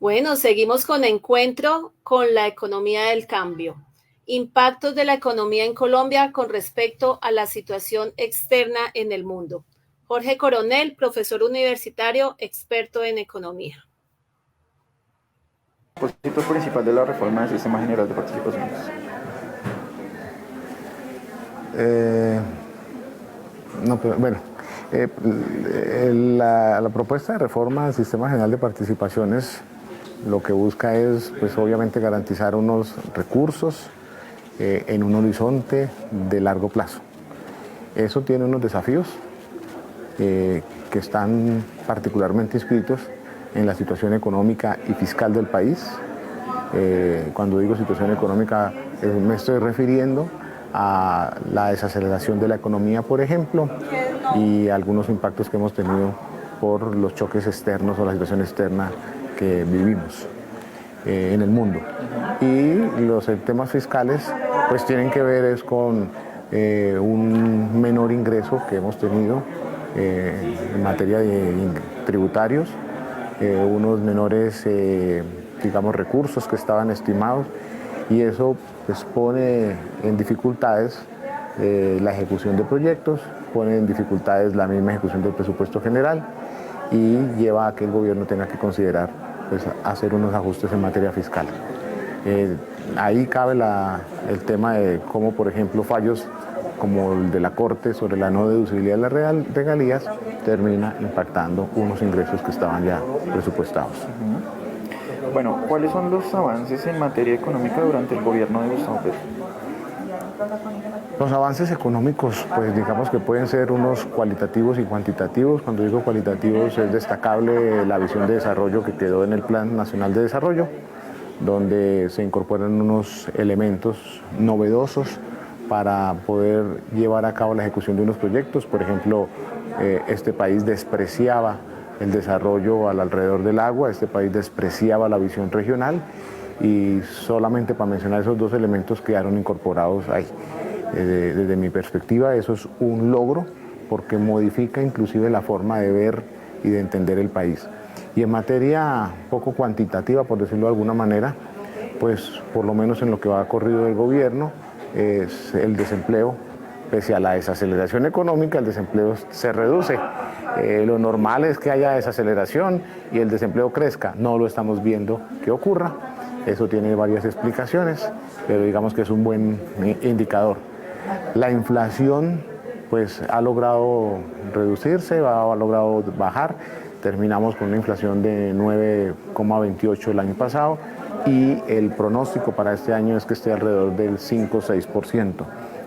Bueno, seguimos con Encuentro con la economía del cambio. Impactos de la economía en Colombia con respecto a la situación externa en el mundo. Jorge Coronel, profesor universitario, experto en economía. El propósito principal de la reforma del Sistema General de Participaciones. No, pero bueno, la propuesta de reforma del Sistema General de Participaciones lo que busca es, pues obviamente, garantizar unos recursos en un horizonte de largo plazo. Eso tiene unos desafíos que están particularmente inscritos en la situación económica y fiscal del país. Cuando digo situación económica, me estoy refiriendo a la desaceleración de la economía, por ejemplo, y algunos impactos que hemos tenido por los choques externos o la situación externa que vivimos en el mundo. Y los temas fiscales pues tienen que ver es con un menor ingreso que hemos tenido en materia de tributarios, unos menores digamos recursos que estaban estimados, y eso pues pone en dificultades la ejecución de proyectos, pone en dificultades la misma ejecución del presupuesto general y lleva a que el gobierno tenga que considerar pues, hacer unos ajustes en materia fiscal. Ahí cabe el tema de cómo, por ejemplo, fallos como el de la Corte sobre la no deducibilidad de las regalías termina impactando unos ingresos que estaban ya presupuestados. Bueno, ¿cuáles son los avances en materia económica durante el gobierno de Gustavo Petro? Los avances económicos, pues digamos que pueden ser unos cualitativos y cuantitativos. Cuando digo cualitativos es destacable la visión de desarrollo que quedó en el Plan Nacional de Desarrollo, donde se incorporan unos elementos novedosos para poder llevar a cabo la ejecución de unos proyectos. Por ejemplo, este país despreciaba el desarrollo alrededor del agua, este país despreciaba la visión regional, y solamente para mencionar esos dos elementos quedaron incorporados ahí. Desde mi perspectiva eso es un logro porque modifica inclusive la forma de ver y de entender el país. Y en materia poco cuantitativa, por decirlo de alguna manera, pues por lo menos en lo que va corrido del gobierno, es el desempleo. Pese a la desaceleración económica, el desempleo se reduce. Lo normal es que haya desaceleración y el desempleo crezca. No lo estamos viendo que ocurra. Eso tiene varias explicaciones, pero digamos que es un buen indicador. La inflación pues ha logrado reducirse, ha logrado bajar. Terminamos con una inflación de 9,28 el año pasado y el pronóstico para este año es que esté alrededor del 5 o 6%.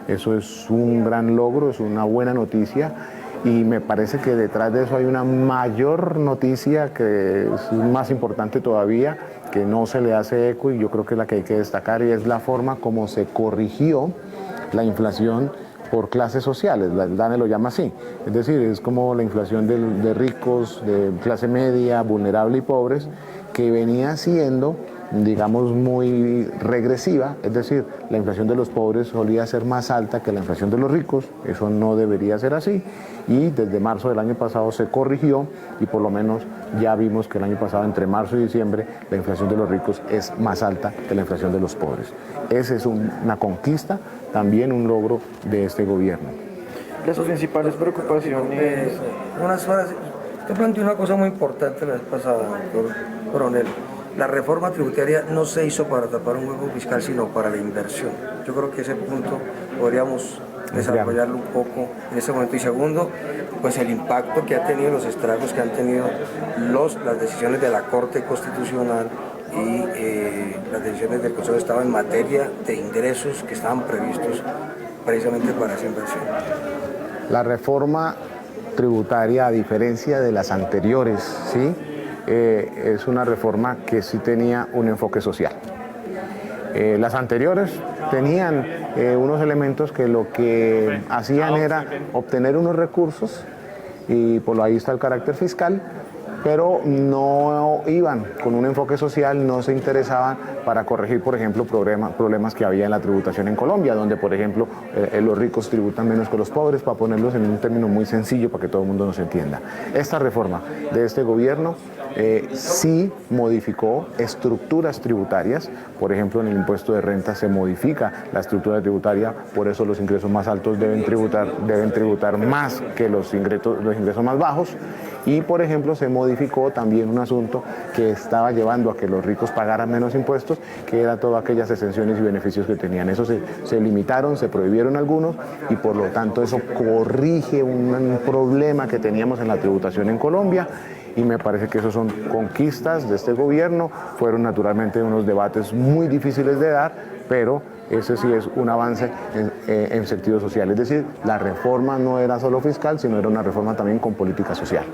Eso es un gran logro, es una buena noticia, y me parece que detrás de eso hay una mayor noticia que es más importante todavía, que no se le hace eco y yo creo que es la que hay que destacar, y es la forma como se corrigió la inflación por clases sociales. DANE lo llama así, es decir, es como la inflación de ricos, de clase media, vulnerable y pobres, que venía siendo, digamos, muy regresiva, es decir, la inflación de los pobres solía ser más alta que la inflación de los ricos. Eso no debería ser así, y desde marzo del año pasado se corrigió, y por lo menos ya vimos que el año pasado, entre marzo y diciembre, la inflación de los ricos es más alta que la inflación de los pobres. Esa es una conquista, también un logro de este gobierno. Las principales preocupaciones... Usted planteó una cosa muy importante la vez pasada, doctor Coronel. La reforma tributaria no se hizo para tapar un hueco fiscal, sino para la inversión. Yo creo que ese punto podríamos desarrollarlo un poco en ese momento. Y segundo, pues el impacto que ha tenido, los estragos que han tenido las decisiones de la Corte Constitucional y las decisiones del Consejo de Estado en materia de ingresos que estaban previstos precisamente para esa inversión. La reforma tributaria, a diferencia de las anteriores, ¿sí? Es una reforma que sí tenía un enfoque social. Las anteriores tenían unos elementos que lo que hacían era obtener unos recursos, y por ahí está el carácter fiscal, pero no iban con un enfoque social, no se interesaban para corregir, por ejemplo, problemas que había en la tributación en Colombia, donde, por ejemplo, los ricos tributan menos que los pobres, para ponerlos en un término muy sencillo para que todo el mundo nos entienda. Esta reforma de este gobierno sí modificó estructuras tributarias. Por ejemplo, en el impuesto de renta se modifica la estructura tributaria, por eso los ingresos más altos deben tributar más que los ingresos más bajos. Y, por ejemplo, se modificó también un asunto que estaba llevando a que los ricos pagaran menos impuestos, que era todas aquellas exenciones y beneficios que tenían. Eso se limitaron, se prohibieron algunos y, por lo tanto, eso corrige un problema que teníamos en la tributación en Colombia. Y me parece que esos son conquistas de este gobierno. Fueron naturalmente unos debates muy difíciles de dar, pero ese sí es un avance en sentido social. Es decir, la reforma no era solo fiscal, sino era una reforma también con política social.